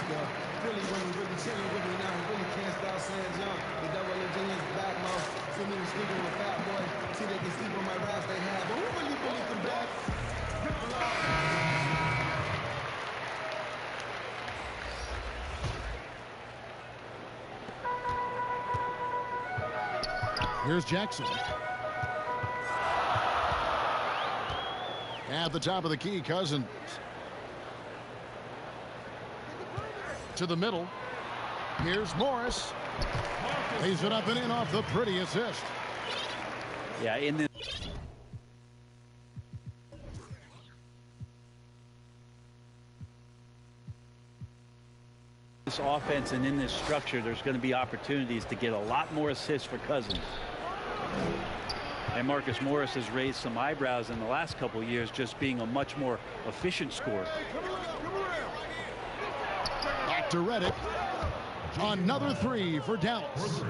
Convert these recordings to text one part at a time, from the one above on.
girl. Really, when he really chilling with me now, he really can't stop saying jump. The double agent is back, mouth. See me sleeping with fat boy. See they can sleep on my raps they have. But who really believes the back? Here's Jackson. At the top of the key, Cousins. To the middle. Here's Morris. Lays it up and in off the pretty assist. Yeah, in this offense and in this structure, there's going to be opportunities to get a lot more assists for Cousins. And Marcus Morris has raised some eyebrows in the last couple of years, just being a much more efficient scorer. Back to Redick. Another three for Dallas.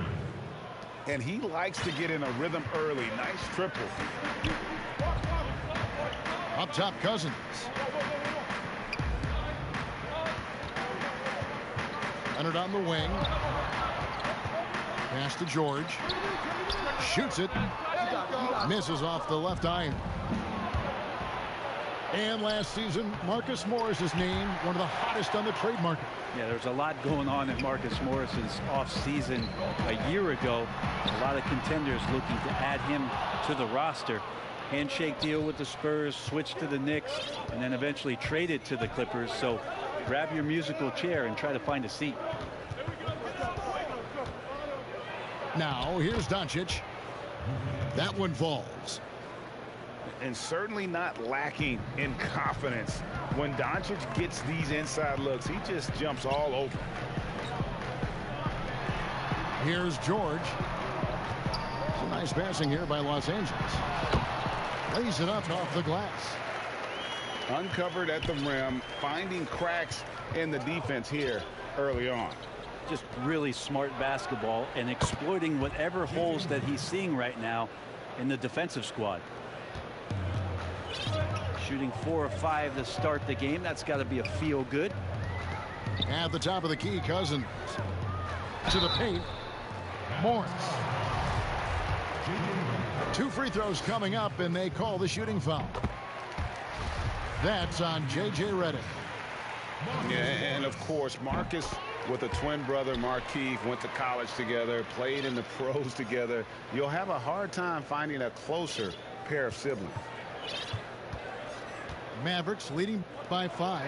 And he likes to get in a rhythm early. Nice triple. Up top, Cousins. Leonard on the wing. Pass to George. Shoots it. Misses off the left iron. And last season, Marcus Morris is named one of the hottest on the trade market. Yeah, there's a lot going on in Marcus Morris's offseason a year ago. A lot of contenders looking to add him to the roster. Handshake deal with the Spurs, switched to the Knicks, and then eventually traded to the Clippers. So grab your musical chair and try to find a seat. Now, here's Doncic. That one falls. And certainly not lacking in confidence. When Doncic gets these inside looks, he just jumps all over. Here's George. Some nice passing here by Los Angeles. Lays it up off the glass. Uncovered at the rim, finding cracks in the defense here early on. Just really smart basketball and exploiting whatever holes that he's seeing right now in the defensive squad. Shooting 4 of 5 to start the game. That's got to be a feel good. At the top of the key, Cousins. To the paint. Morris. 2 free throws coming up, and they call the shooting foul. That's on J.J. Redick. Yeah, and of course, Marcus with a twin brother, Markeith, went to college together, played in the pros together. You'll have a hard time finding a closer pair of siblings. Mavericks leading by 5.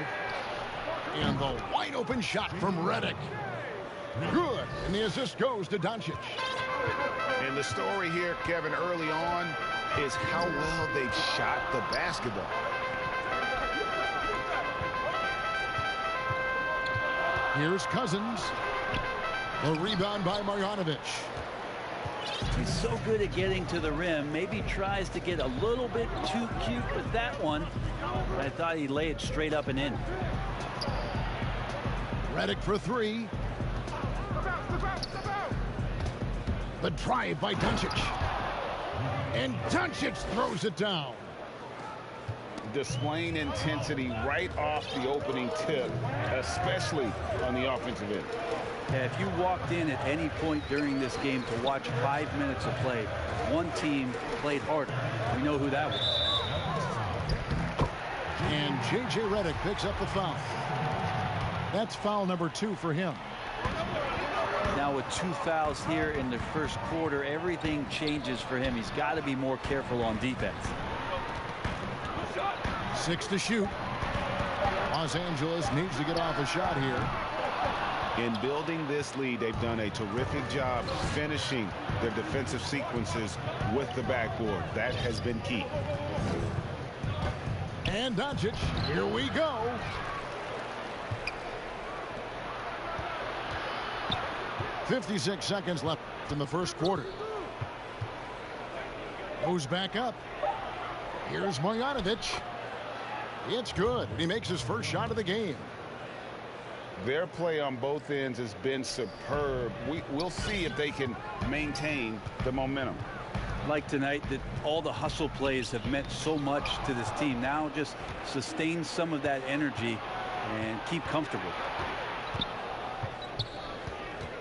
And the wide open shot from Redick. Good. And the assist goes to Doncic. And the story here, Kevin, early on is how well they've shot the basketball. Here's Cousins. A rebound by Marjanovic. He's so good at getting to the rim. Maybe tries to get a little bit too cute with that one. But I thought he'd lay it straight up and in. Redick for 3. The drive by Doncic. And Doncic throws it down. Displaying intensity right off the opening tip, especially on the offensive end. Yeah, if you walked in at any point during this game to watch 5 minutes of play, one team played harder. We know who that was. And J.J. Redick picks up the foul. That's foul number 2 for him. Now with 2 fouls here in the first quarter, everything changes for him. He's got to be more careful on defense. 6 to shoot. Los Angeles needs to get off a shot here. In building this lead, they've done a terrific job finishing their defensive sequences with the backboard. That has been key. And Doncic, here we go. .56 seconds left in the first quarter. Goes back up. Here's Marjanovic. It's good. He makes his first shot of the game. Their play on both ends has been superb. We'll see if they can maintain the momentum. Like tonight, that all the hustle plays have meant so much to this team. Now just sustain some of that energy and keep comfortable.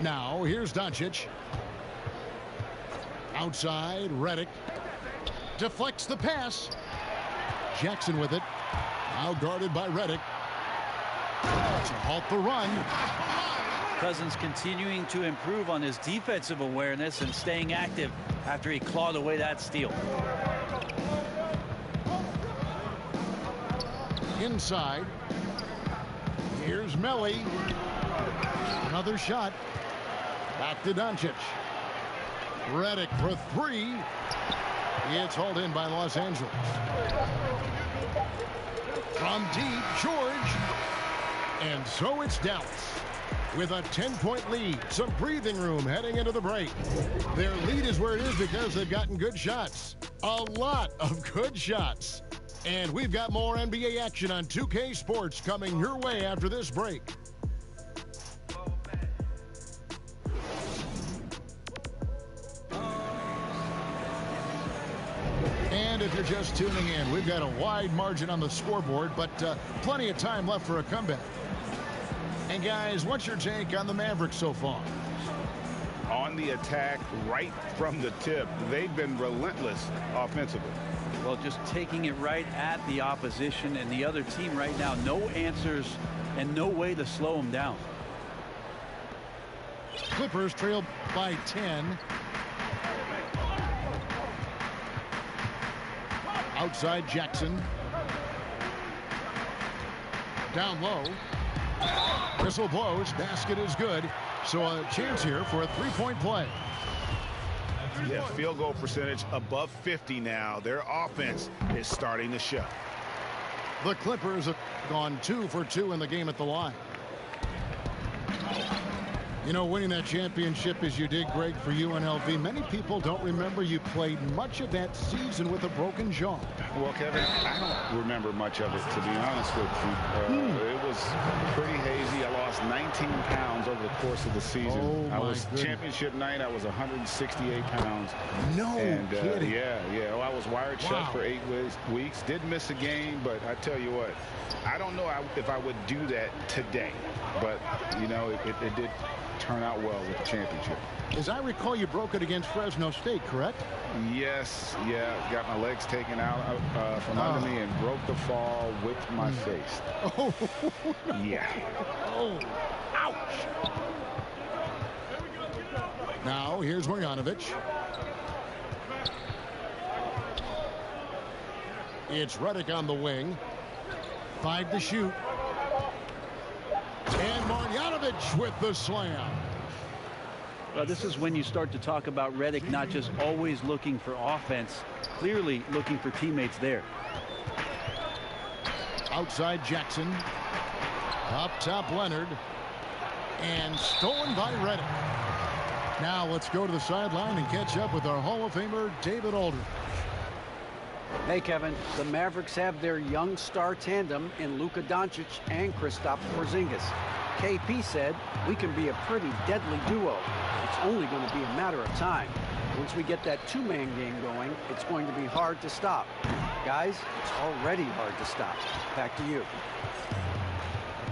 Now, here's Doncic. Outside, Redick. Deflects the pass. Jackson with it. Now guarded by Redick. To halt the run. Cousins continuing to improve on his defensive awareness and staying active after he clawed away that steal. Inside. Here's Melly. Another shot. Back to Doncic. Redick for three. It's hauled in by Los Angeles. From deep, George. And so it's Dallas with a 10-point lead. Some breathing room heading into the break. Their lead is where it is because they've gotten good shots. A lot of good shots. And we've got more NBA action on 2K Sports coming your way after this break. And if you're just tuning in, we've got a wide margin on the scoreboard, but plenty of time left for a comeback. And guys, what's your take on the Mavericks so far? On the attack, right from the tip, they've been relentless offensively. Well, just taking it right at the opposition and the other team right now. No answers and no way to slow them down. Clippers trail by 10. Outside Jackson. Down low. Whistle blows. Basket is good. So a chance here for a three-point play. Yeah, field goal percentage above 50 now. Their offense is starting to show. The Clippers have gone 2 for 2 in the game at the line. You know, winning that championship as you did, Greg, for UNLV, many people don't remember you played much of that season with a broken jaw. Well, Kevin, I don't remember much of it, to be honest with you. It was pretty hazy. I lost 19 pounds over the course of the season. Oh, I was goodness. Championship night. I was 168 pounds. No kidding. Yeah. Well, I was wired shut for 8 weeks. Did miss a game, but I tell you what, I don't know if I would do that today. But, you know, it did turn out well with the championship. As I recall, you broke it against Fresno State, correct? Yes, got my legs taken out from under me and broke the fall with my face. Oh, yeah. oh, ouch. Now, here's Marjanovic. It's Redick on the wing. 5 to shoot. And Marjanovic with the slam. Well, this is when you start to talk about Redick not just always looking for offense, clearly looking for teammates there. Outside Jackson. Up top Leonard. And stolen by Redick. Now let's go to the sideline and catch up with our Hall of Famer, David Aldridge. Hey, Kevin, the Mavericks have their young star tandem in Luka Doncic and Kristaps Porzingis. KP said, we can be a pretty deadly duo. It's only going to be a matter of time. Once we get that two-man game going, it's going to be hard to stop. Guys, it's already hard to stop. Back to you.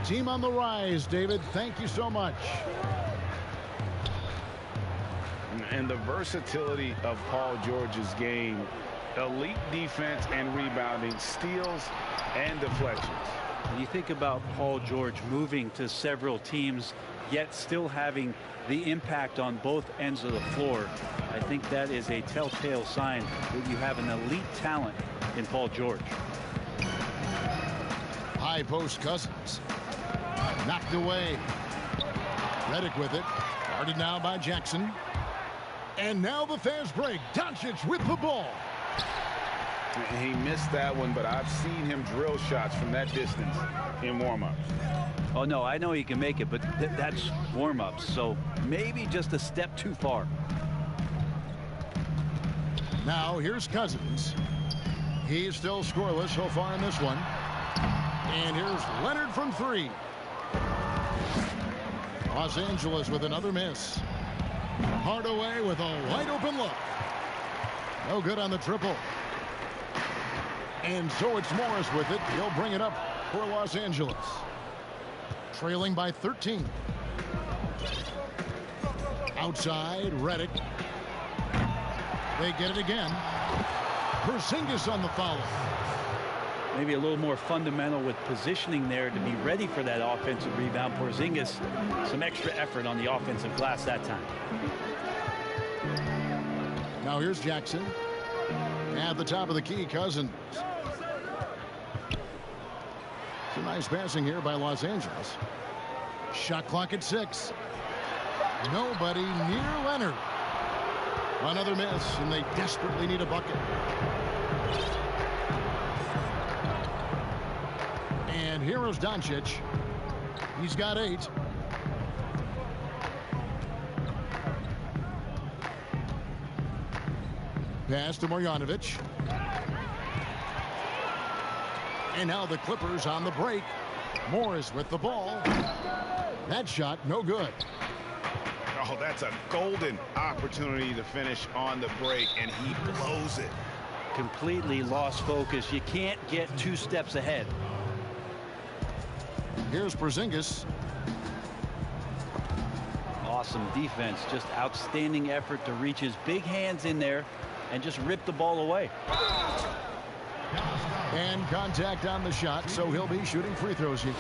Team on the rise, David. Thank you so much. And the versatility of Paul George's game, elite defense and rebounding, steals and deflections. When you think about Paul George moving to several teams, yet still having the impact on both ends of the floor, I think that is a telltale sign that you have an elite talent in Paul George. High post Cousins. Knocked away. Redick with it. Guarded now by Jackson. And now the fast break. Doncic with the ball. He missed that one, but I've seen him drill shots from that distance in warm-ups. Oh, no, I know he can make it, but that's warm-ups, so maybe just a step too far. Now here's Cousins. He's still scoreless so far in this one. And here's Leonard from 3. Los Angeles with another miss. Hardaway with a wide open look. No good on the triple. And so it's Morris with it. He'll bring it up for Los Angeles. Trailing by 13. Outside, Reddick. They get it again. Porzingis on the follow. Maybe a little more fundamental with positioning there to be ready for that offensive rebound. Porzingis, some extra effort on the offensive glass that time. Now here's Jackson. At the top of the key, Cousins. Some nice passing here by Los Angeles. Shot clock at 6. Nobody near Leonard. Another miss, and they desperately need a bucket. And here's Doncic. He's got 8. Pass to Marjanovic. And now the Clippers on the break. Morris with the ball. That shot, no good. Oh, that's a golden opportunity to finish on the break, and he blows it. Completely lost focus. You can't get 2 steps ahead. Here's Porzingis. Awesome defense. Just outstanding effort to reach his big hands in there and just rip the ball away. And contact on the shot, so he'll be shooting free throws here.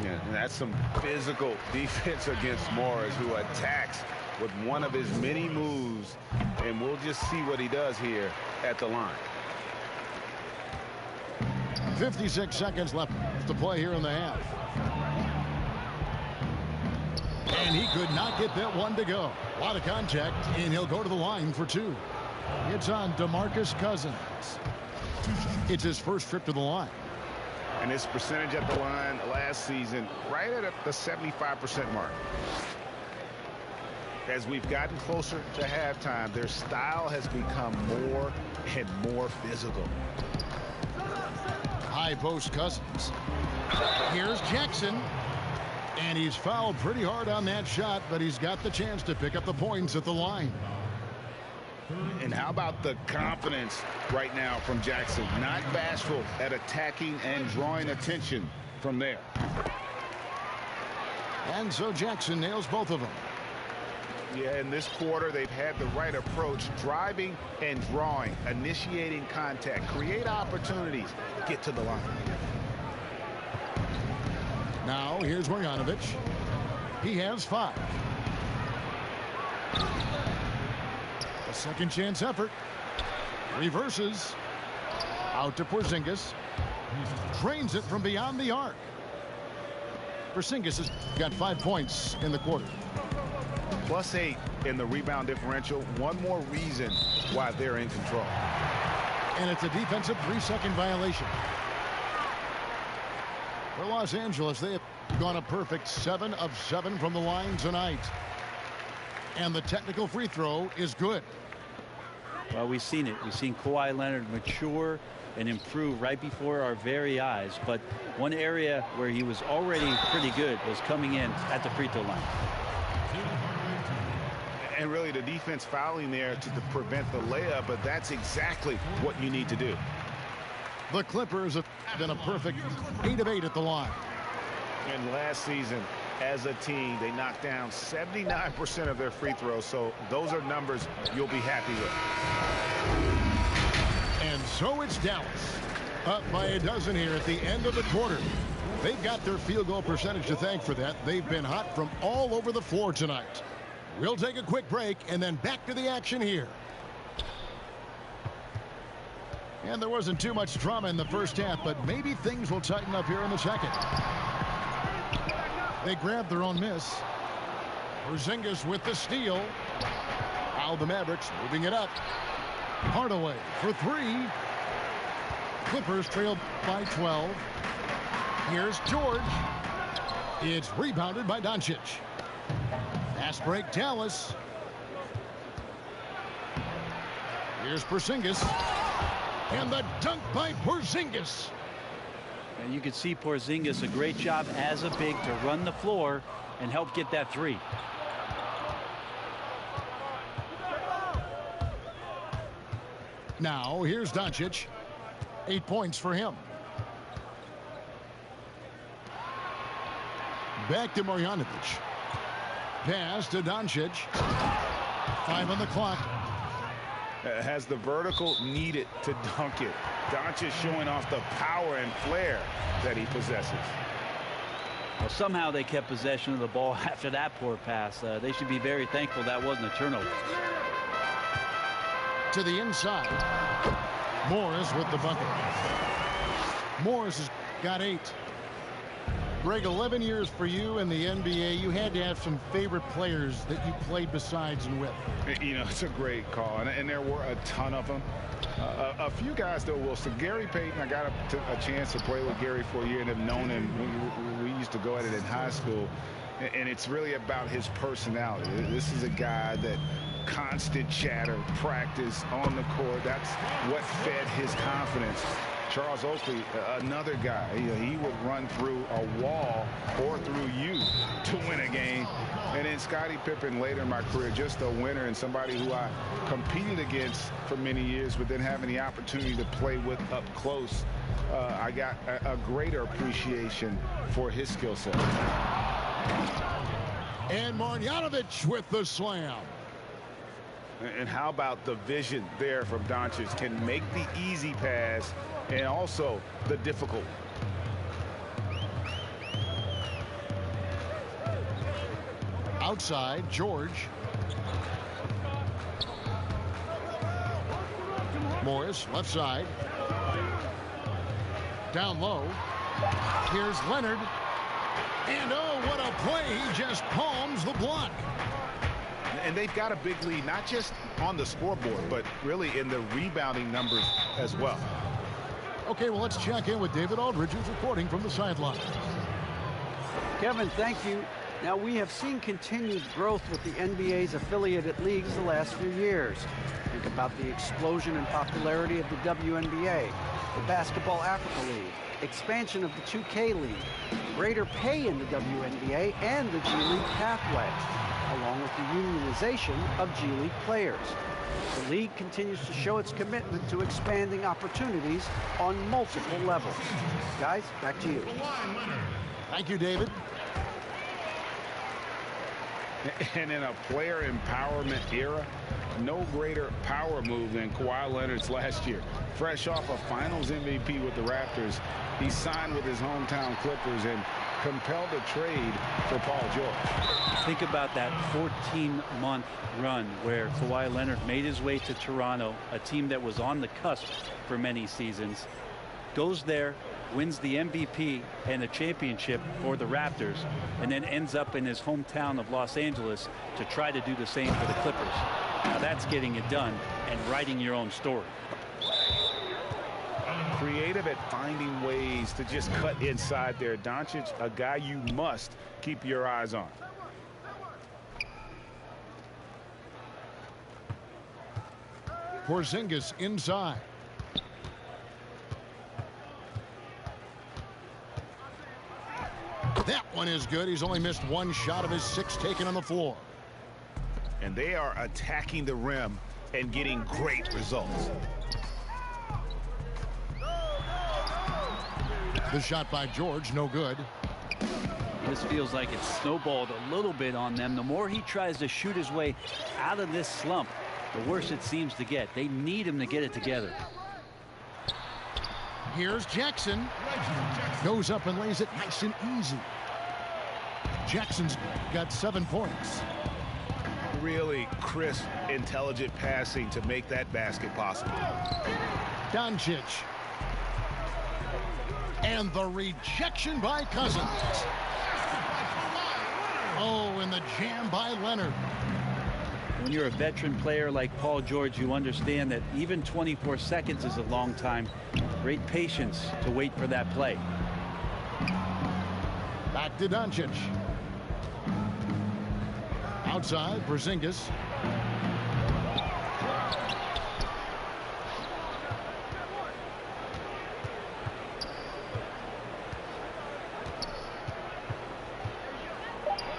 Yeah, and that's some physical defense against Morris, who attacks with one of his many moves. And we'll just see what he does here at the line. 56 seconds left to play here in the half. And he could not get that one to go. A lot of contact, and he'll go to the line for 2. It's on DeMarcus Cousins. It's his first trip to the line. And his percentage at the line last season, right at the 75% mark. As we've gotten closer to halftime, their style has become more and more physical. High post Cousins. Here's Jackson. And he's fouled pretty hard on that shot, but he's got the chance to pick up the points at the line. And how about the confidence right now from Jackson? Not bashful at attacking and drawing attention from there. And so Jackson nails both of them. Yeah, in this quarter, they've had the right approach, driving and drawing, initiating contact, create opportunities, get to the line. Now here's Marjanovic. He has 5. A second chance effort. Reverses. Out to Porzingis. Drains it from beyond the arc. Porzingis has got 5 points in the quarter. +8 in the rebound differential. One more reason why they're in control. And it's a defensive 3-second violation. For Los Angeles, they have gone a perfect 7 of 7 from the line tonight. And the technical free throw is good. Well, we've seen it. We've seen Kawhi Leonard mature and improve right before our very eyes. But one area where he was already pretty good was coming in at the free throw line. And really the defense fouling there to prevent the layup, but that's exactly what you need to do. The Clippers have been a perfect 8 of 8 at the line. And last season, as a team, they knocked down 79% of their free throws, so those are numbers you'll be happy with. And so it's Dallas, up by a dozen here at the end of the quarter. They've got their field goal percentage to thank for that. They've been hot from all over the floor tonight. We'll take a quick break and then back to the action here. And there wasn't too much drama in the first half, but maybe things will tighten up here in the second. They grabbed their own miss. Porzingis with the steal. Now the Mavericks moving it up. Hardaway for 3. Clippers trail by 12. Here's George. It's rebounded by Doncic. Fast break, Dallas. Here's Porzingis. And the dunk by Porzingis. And you can see Porzingis a great job as a big to run the floor and help get that 3. Now here's Doncic. 8 points for him. Back to Marjanovic. pass to Doncic. 5 on the clock. Has the vertical needed to dunk it. Doncic showing off the power and flair that he possesses. Well, somehow they kept possession of the ball after that poor pass. They should be very thankful that wasn't a turnover. To the inside. Morris with the bucket. Morris has got 8. Greg, 11 years for you in the NBA. You had to have some favorite players that you played besides and with. You know, it's a great call, and there were a ton of them. A few guys, though, Wilson. Gary Payton, I got a chance to play with Gary for a year and have known him. We used to go at it in high school, and it's really about his personality. This is a guy that constant chatter, practice on the court. That's what fed his confidence. Charles Oakley, another guy, he would run through a wall or through you to win a game. And then Scottie Pippen later in my career, just a winner and somebody who I competed against for many years, but then having the opportunity to play with up close, I got a greater appreciation for his skill set. And Marjanovic with the slam. And how about the vision there from Doncic? Can make the easy pass and also the difficult. Outside, George. Morris, left side. Down low. Here's Leonard. And oh, what a play. He just palms the block. And they've got a big lead, not just on the scoreboard, but really in the rebounding numbers as well. Okay, well, let's check in with David Aldridge, who's reporting from the sideline. Kevin, thank you. Now, we have seen continued growth with the NBA's affiliated leagues the last few years. Think about the explosion in popularity of the WNBA, the Basketball Africa League, expansion of the 2K League, greater pay in the WNBA, and the G League pathway, along with the unionization of G League players. The league continues to show its commitment to expanding opportunities on multiple levels. Guys, back to you. Thank you, David. And in a player empowerment era, no greater power move than Kawhi Leonard's last year. Fresh off a Finals MVP with the Raptors, he signed with his hometown Clippers and compelled a trade for Paul George. Think about that 14-month run where Kawhi Leonard made his way to Toronto, a team that was on the cusp for many seasons, goes there, wins the MVP and a championship for the Raptors, and then ends up in his hometown of Los Angeles to try to do the same for the Clippers. Now that's getting it done and writing your own story. Creative at finding ways to just cut inside there. Doncic, a guy you must keep your eyes on. Porzingis inside. That one is good. He's only missed one shot of his 6 taken on the floor. And they are attacking the rim and getting great results. The shot by George, no good. This feels like it's snowballed a little bit on them. The more he tries to shoot his way out of this slump, the worse it seems to get. They need him to get it together. Here's Jackson. Goes up and lays it nice and easy. Jackson's got 7 points. Really crisp, intelligent passing to make that basket possible. Doncic. And the rejection by Cousins. Oh, and the jam by Leonard. When you're a veteran player like Paul George, you understand that even 24 seconds is a long time. Great patience to wait for that play. Back to Doncic. Outside, Porzingis.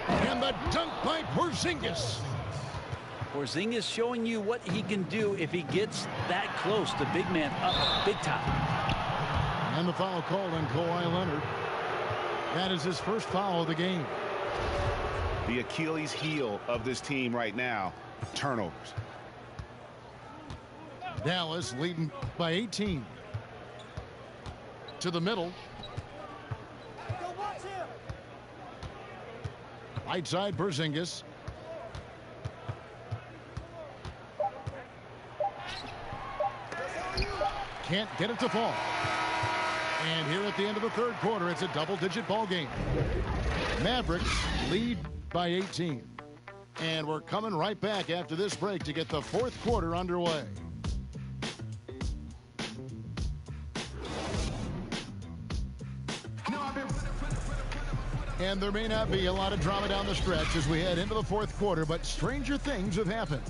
And the dunk by Porzingis. Porzingis showing you what he can do if he gets that close. The big man up big time. And the foul called on Kawhi Leonard. That is his first foul of the game. The Achilles heel of this team right now, turnovers. Dallas leading by 18. To the middle. Right side, Porzingis. Can't get it to fall. And here at the end of the third quarter, it's a double-digit ball game. Mavericks lead by 18. And we're coming right back after this break to get the fourth quarter underway. And there may not be a lot of drama down the stretch as we head into the fourth quarter, but stranger things have happened.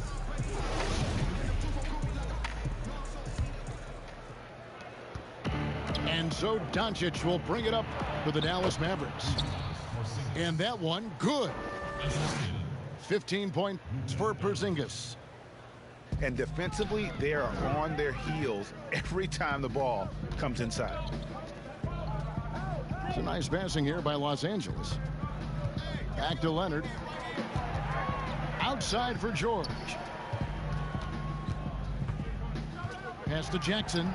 And so Doncic will bring it up for the Dallas Mavericks. And that one, good. 15 points for Porzingis. And defensively, they are on their heels every time the ball comes inside. It's a nice passing here by Los Angeles. Back to Leonard. Outside for George. Pass to Jackson.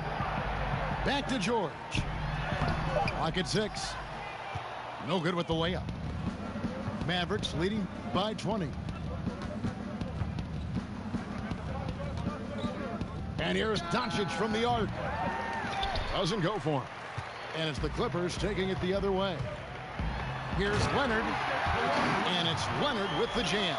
Back to George. Clock at 6. No good with the layup. Mavericks leading by 20. And here's Doncic from the arc. Doesn't go for him. And it's the Clippers taking it the other way. Here's Leonard. And it's Leonard with the jam.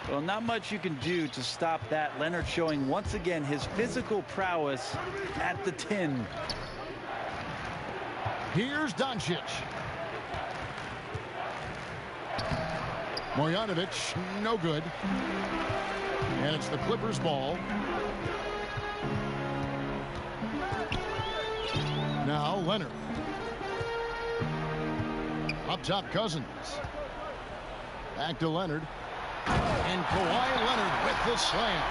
Well, not much you can do to stop that. Leonard showing once again his physical prowess at the 10. Here's Doncic. Marjanovic, no good. And it's the Clippers' ball. Now Leonard. Up top, Cousins. Back to Leonard. And Kawhi Leonard with the slam.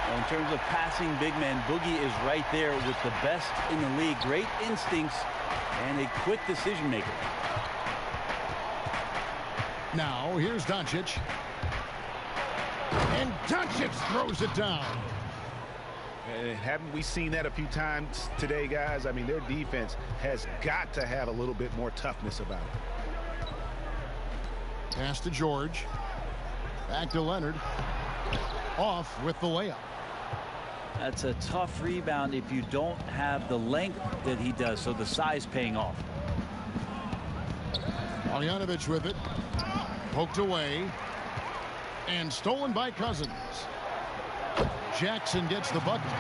Well, in terms of passing big men, Boogie is right there with the best in the league. Great instincts and a quick decision maker. Now here's Doncic. And Doncic throws it down. Haven't we seen that a few times today, guys? I mean, their defense has got to have a little bit more toughness about it. Pass to George. Back to Leonard. Off with the layup. That's a tough rebound if you don't have the length that he does, so the size paying off. Marjanovic with it. Poked away. And stolen by Cousins. Jackson gets the bucket.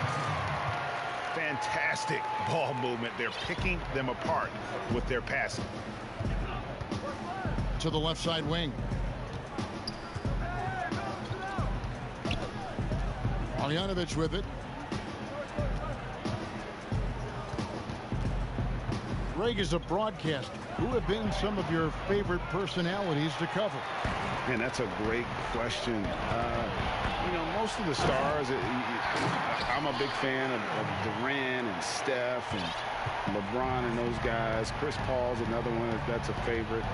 Fantastic ball movement. They're picking them apart with their passing. To the left side wing. Marjanovic with it. Greg, is a broadcaster, who have been some of your favorite personalities to cover? Man, that's a great question. You know, most of the stars, I'm a big fan of Durant and Steph and LeBron and those guys. Chris Paul's another one that's a favorite.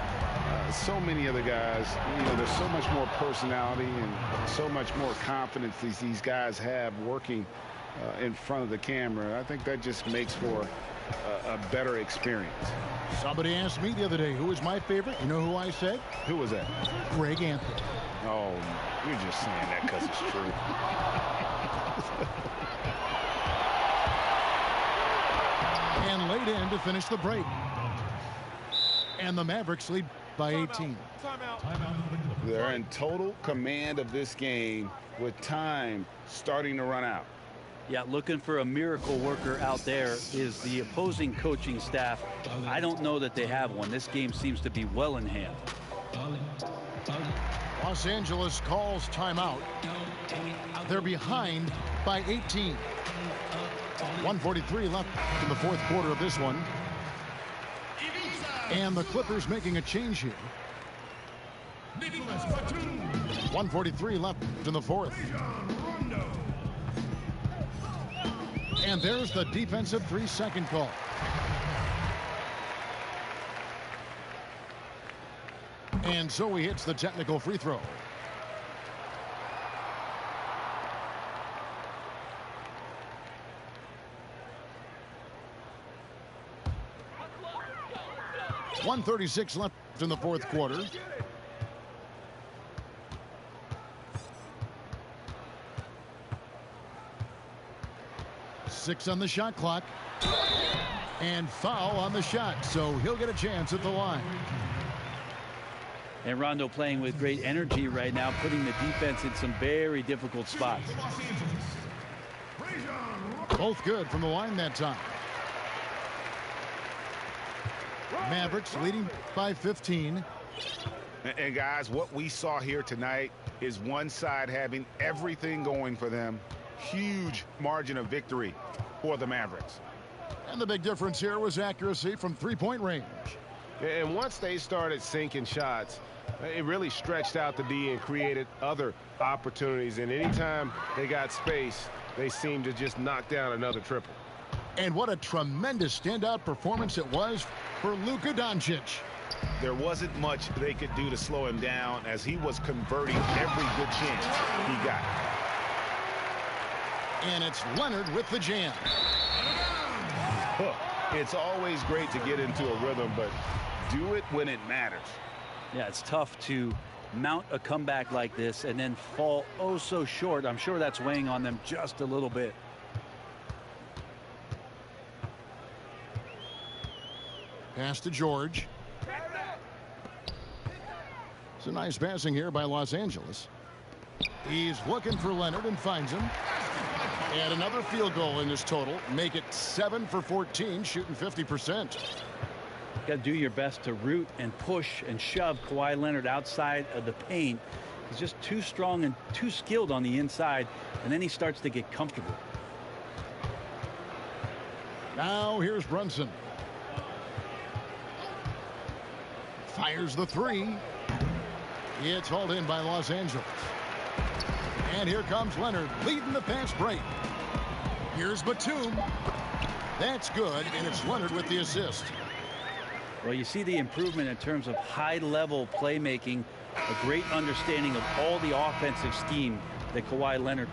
So many other guys, you know, there's so much more personality and so much more confidence these guys have working in front of the camera. I think that just makes for a better experience. Somebody asked me the other day who was my favorite. You know who I said? Who was that? Greg Anthony. Oh, you're just saying that because it's true. And laid in to finish the break. And the Mavericks lead by 18. They're in total command of this game with time starting to run out. Yeah, looking for a miracle worker out there is the opposing coaching staff. I don't know that they have one. This game seems to be well in hand. Los Angeles calls timeout. They're behind by 18. 1:43 left in the fourth quarter of this one. And the Clippers making a change here. 1:43 left in the fourth. And there's the defensive 3-second call. And so he hits the technical free throw. .136 left in the fourth quarter. Six on the shot clock. And foul on the shot, so he'll get a chance at the line. And Rondo playing with great energy right now, putting the defense in some very difficult spots. Both good from the line that time. Mavericks leading by 15. And guys, what we saw here tonight is one side having everything going for them. Huge margin of victory for the Mavericks. And the big difference here was accuracy from three-point range. And once they started sinking shots, it really stretched out the D and created other opportunities. And anytime they got space, they seemed to just knock down another triple. And what a tremendous standout performance it was for Luka Doncic. There wasn't much they could do to slow him down as he was converting every good chance he got. And it's Leonard with the jam. It's always great to get into a rhythm, but do it when it matters. Yeah, it's tough to mount a comeback like this and then fall oh so short. I'm sure that's weighing on them just a little bit. Pass to George. It's a nice passing here by Los Angeles. He's looking for Leonard and finds him. And another field goal in this total. Make it 7 for 14, shooting 50%. Got to do your best to root and push and shove Kawhi Leonard outside of the paint. He's just too strong and too skilled on the inside, and then he starts to get comfortable. Now here's Brunson. Fires the three. It's hauled in by Los Angeles. And here comes Leonard leading the fast break. Here's Batum. That's good, and it's Leonard with the assist. Well, you see the improvement in terms of high-level playmaking, a great understanding of all the offensive scheme that Kawhi Leonard possesses.